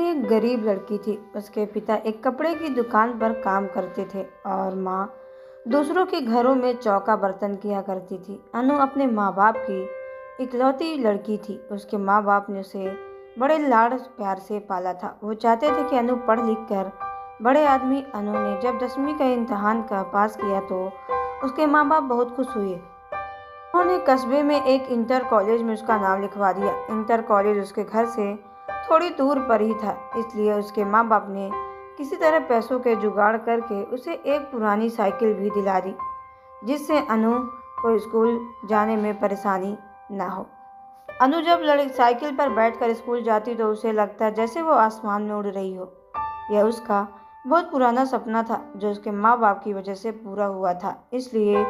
एक गरीब लड़की थी। उसके पिता एक कपड़े की दुकान पर काम करते थे और माँ दूसरों के घरों में चौका बर्तन किया करती थी। अनु अपने माँ बाप की इकलौती लड़की थी। उसके माँ बाप ने उसे बड़े लाड़ प्यार से पाला था। वो चाहते थे कि अनु पढ़ लिख कर बड़े आदमी। अनु ने जब 10वीं का इम्तहान का पास किया तो उसके माँ बाप बहुत खुश हुए। उन्होंने कस्बे में एक इंटर कॉलेज में उसका नाम लिखवा दिया। इंटर कॉलेज उसके घर से थोड़ी दूर पर ही था, इसलिए उसके माँ बाप ने किसी तरह पैसों के जुगाड़ करके उसे एक पुरानी साइकिल भी दिला दी, जिससे अनु को स्कूल जाने में परेशानी ना हो। अनु जब साइकिल पर बैठकर स्कूल जाती तो उसे लगता जैसे वो आसमान में उड़ रही हो। यह उसका बहुत पुराना सपना था जो उसके माँ बाप की वजह से पूरा हुआ था। इसलिए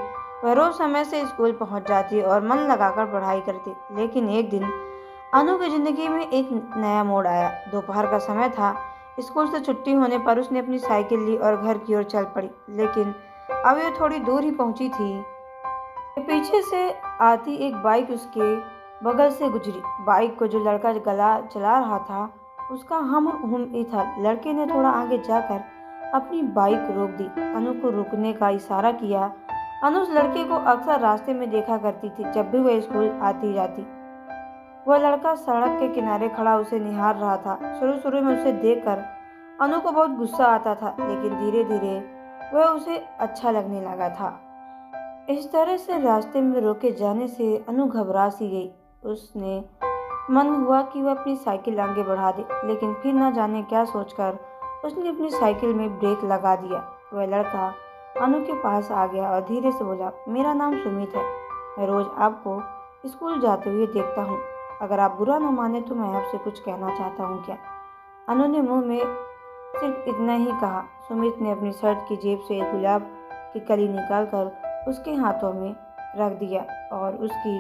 वह रोज समय से स्कूल पहुंच जाती और मन लगाकर पढ़ाई करती। लेकिन एक दिन अनु की जिंदगी में एक नया मोड़ आया। दोपहर का समय था। स्कूल से छुट्टी होने पर उसने अपनी साइकिल ली और घर की ओर चल पड़ी। लेकिन अब ये थोड़ी दूर ही पहुंची थी कि पीछे से आती एक बाइक उसके बगल से गुजरी। बाइक को जो लड़का गला चला रहा था उसका हम ही था। लड़के ने थोड़ा आगे जाकर अपनी बाइक रोक दी। अनु को रुकने का इशारा किया। अनु उस लड़के को अक्सर रास्ते में देखा करती थी जब भी वह स्कूल आती जाती। वह लड़का सड़क के किनारे खड़ा उसे निहार रहा था। शुरू में उसे देखकर अनु को बहुत गुस्सा आता था, लेकिन धीरे धीरे वह उसे अच्छा लगने लगा था। इस तरह से रास्ते में रोके जाने से अनु घबरा सी गई। उसने मन हुआ कि वह अपनी साइकिल आगे बढ़ा दे, लेकिन फिर न जाने क्या सोचकर उसने अपनी साइकिल में ब्रेक लगा दिया। वह लड़का अनु के पास आ गया और धीरे से बोला, मेरा नाम सुमित है। मैं रोज आपको स्कूल जाते हुए देखता हूँ। अगर आप बुरा न माने तो मैं आपसे कुछ कहना चाहता हूँ। क्या? अनु ने मुंह में सिर्फ इतना ही कहा। सुमित ने अपनी शर्ट की जेब से एक गुलाब की कली निकालकर उसके हाथों में रख दिया और उसकी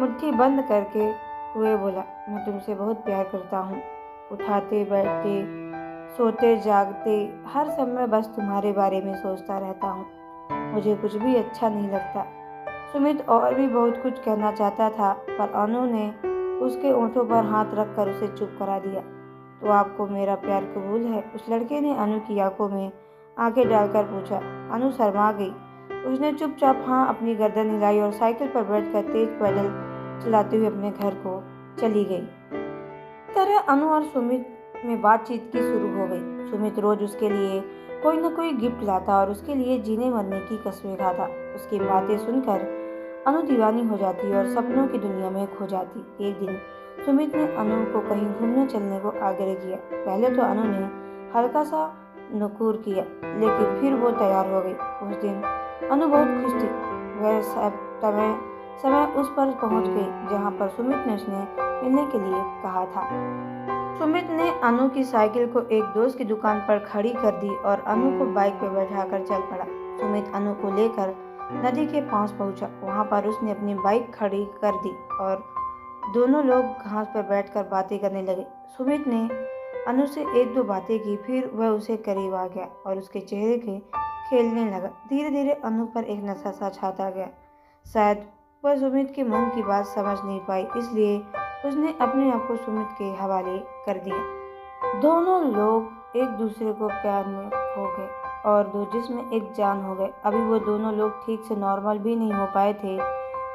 मुट्ठी बंद करके हुए बोला, मैं तुमसे बहुत प्यार करता हूँ। उठाते बैठते सोते जागते हर समय बस तुम्हारे बारे में सोचता रहता हूँ। मुझे कुछ भी अच्छा नहीं लगता। सुमित और भी बहुत कुछ कहना चाहता था, पर अनु ने उसके होठों पर हाथ रखकर उसे चुप करा दिया। तो आपको मेरा प्यार कबूल है? उस लड़के ने अनु की आंखों में आंखें डालकर पूछा। अनु शर्मा गई। उसने चुपचाप हाँ अपनी गर्दन हिलाई और साइकिल पर बैठकर तेज पैदल चलाते हुए अपने घर को चली गई। इस तरह अनु और सुमित में बातचीत की शुरू हो गई। सुमित रोज उसके लिए कोई न कोई गिफ्ट लाता और उसके लिए जीने मरने की कसमें खाता। उसकी बातें सुनकर अनु दीवानी हो जाती और सपनों की दुनिया में खो जाती। एक दिन सुमित ने अनु को कहीं घूमने चलने को आग्रह किया। पहले तो अनु ने हल्का सा नुकुर किया, लेकिन फिर वो तैयार हो गई। उस दिन अनु बहुत खुश थी। वह समय उस पर पहुंच गई जहां पर सुमित ने उसने मिलने के लिए कहा था। सुमित ने अनु की साइकिल को एक दोस्त की दुकान पर खड़ी कर दी और अनु को बाइक पर बैठाकर चल पड़ा। सुमित अनु को लेकर नदी के पास पहुंचा। वहां पर उसने अपनी बाइक खड़ी कर दी और दोनों लोग घास पर बैठकर बातें करने लगे। सुमित ने अनु से एक दो बातें की, फिर वह उसे करीब आ गया और उसके चेहरे के खेलने लगा। धीरे धीरे अनु पर एक नशा सा छाता गया। शायद वह सुमित के मन की बात समझ नहीं पाई, इसलिए उसने अपने आप को सुमित के हवाले कर दिया। दोनों लोग एक दूसरे को प्यार में खो गए और दो जिस्म एक जान हो गए। अभी वो दोनों लोग ठीक से नॉर्मल भी नहीं हो पाए थे,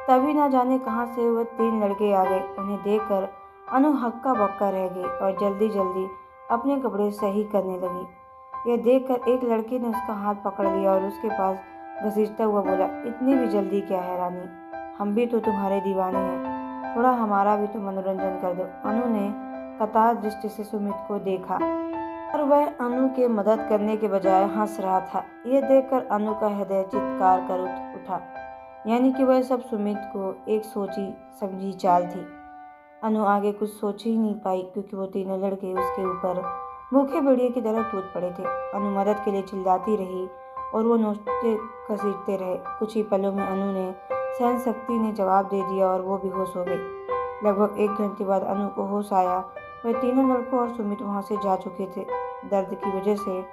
तभी ना जाने कहां से वह 3 लड़के आ गए। उन्हें देखकर अनु हक्का बक्का रह गई और जल्दी जल्दी अपने कपड़े सही करने लगी। यह देखकर एक लड़के ने उसका हाथ पकड़ लिया और उसके पास घसीटता हुआ बोला, इतनी भी जल्दी क्या है रानी, हम भी तो तुम्हारे दीवाने हैं, थोड़ा हमारा भी तो मनोरंजन कर दो। अनु ने कतार दृष्टि से सुमित को देखा और वह अनु के मदद करने के बजाय हंस रहा था। यह देखकर अनु का हृदय चित्कार कर उठा, यानी कि वह सब सुमित को एक सोची समझी चाल थी। अनु आगे कुछ सोच ही नहीं पाई, क्योंकि वो तीनों लड़के उसके ऊपर भूखे भेड़िए की तरह टूट पड़े थे। अनु मदद के लिए चिल्लाती रही और वो नोचते घसीटते रहे। कुछ ही पलों में अनु ने सहन शक्ति ने जवाब दे दिया और वो बेहोश हो गई। लगभग 1 घंटे बाद अनु को होश आया। वह तीनों लड़कों और सुमित वहां से जा चुके थे। दर्द की वजह से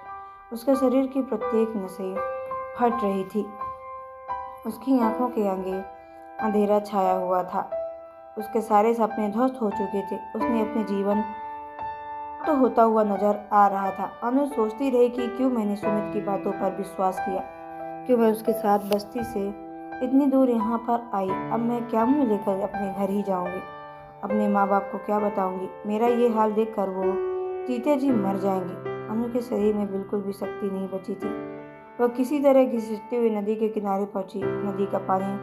उसके शरीर की प्रत्येक नसें फट रही थी। उसकी आंखों के आगे अंधेरा छाया हुआ था। उसके सारे सपने ध्वस्त हो चुके थे। उसने अपने जीवन तो होता हुआ नजर आ रहा था। अनु सोचती रही कि क्यों मैंने सुमित की बातों पर विश्वास किया, क्यों मैं उसके साथ बस्ती से इतनी दूर यहाँ पर आई। अब मैं क्या मुंह लेकर अपने घर ही जाऊंगी, अपने माँ बाप को क्या बताऊंगी। मेरा ये हाल देखकर वो जीते जी मर जाएंगे। अनु के शरीर में बिल्कुल भी शक्ति नहीं बची थी। वह किसी तरह घिसटती हुई नदी के किनारे पहुंची। नदी का पानी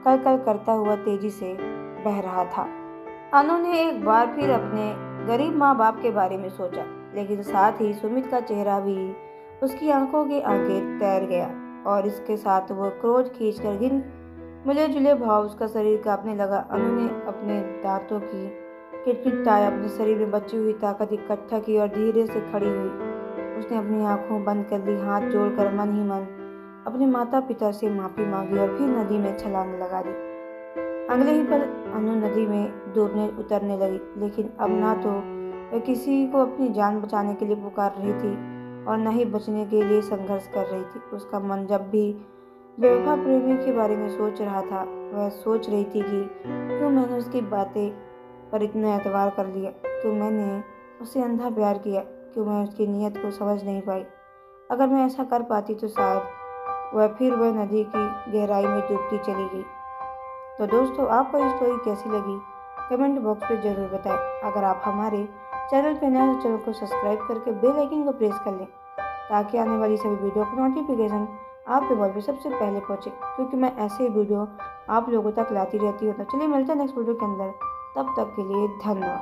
कल कल करता हुआ तेजी से बह रहा था। अनु ने एक बार फिर अपने गरीब माँ बाप के बारे में सोचा, लेकिन साथ ही सुमित का चेहरा भी उसकी आंखों के आगे तैर गया और इसके साथ वो क्रोध खींचकर गिन मिले जुले भाव उसका शरीर कांपने लगा। अनु ने अपने दांतों की किटकिटाए अपने शरीर में बची हुई ताकत इकट्ठा की और धीरे से खड़ी हुई। उसने अपनी आंखों बंद कर ली, हाथ जोड़कर मन ही मन अपने माता पिता से माफी मांगी और फिर नदी में छलांग लगा दी। अगले ही पल अनु नदी में डूबने उतरने लगी, लेकिन अब ना तो वह किसी को अपनी जान बचाने के लिए पुकार रही थी और न ही बचने के लिए संघर्ष कर रही थी। उसका मन जब भी बेवफा प्रेमी के बारे में सोच रहा था, वह सोच रही थी कि क्यों मैंने उसकी बातें पर इतना एतबार कर लिया, क्यों मैंने उससे अंधा प्यार किया, क्यों मैं उसकी नीयत को समझ नहीं पाई। अगर मैं ऐसा कर पाती तो शायद वह नदी की गहराई में डूबती चली गई। तो दोस्तों, आपको ये स्टोरी कैसी लगी कमेंट बॉक्स में ज़रूर बताएं। अगर आप हमारे चैनल पर नए तो चैनल को सब्सक्राइब करके बेल आइकन को प्रेस कर लें, ताकि आने वाली सभी वीडियो की नोटिफिकेशन आपके मोबाइल पर सबसे पहले पहुंचे, क्योंकि मैं ऐसे ही वीडियो आप लोगों तक लाती रहती हूँ। तो चलिए मिलते हैं नेक्स्ट वीडियो के अंदर, तब तक के लिए धन्यवाद।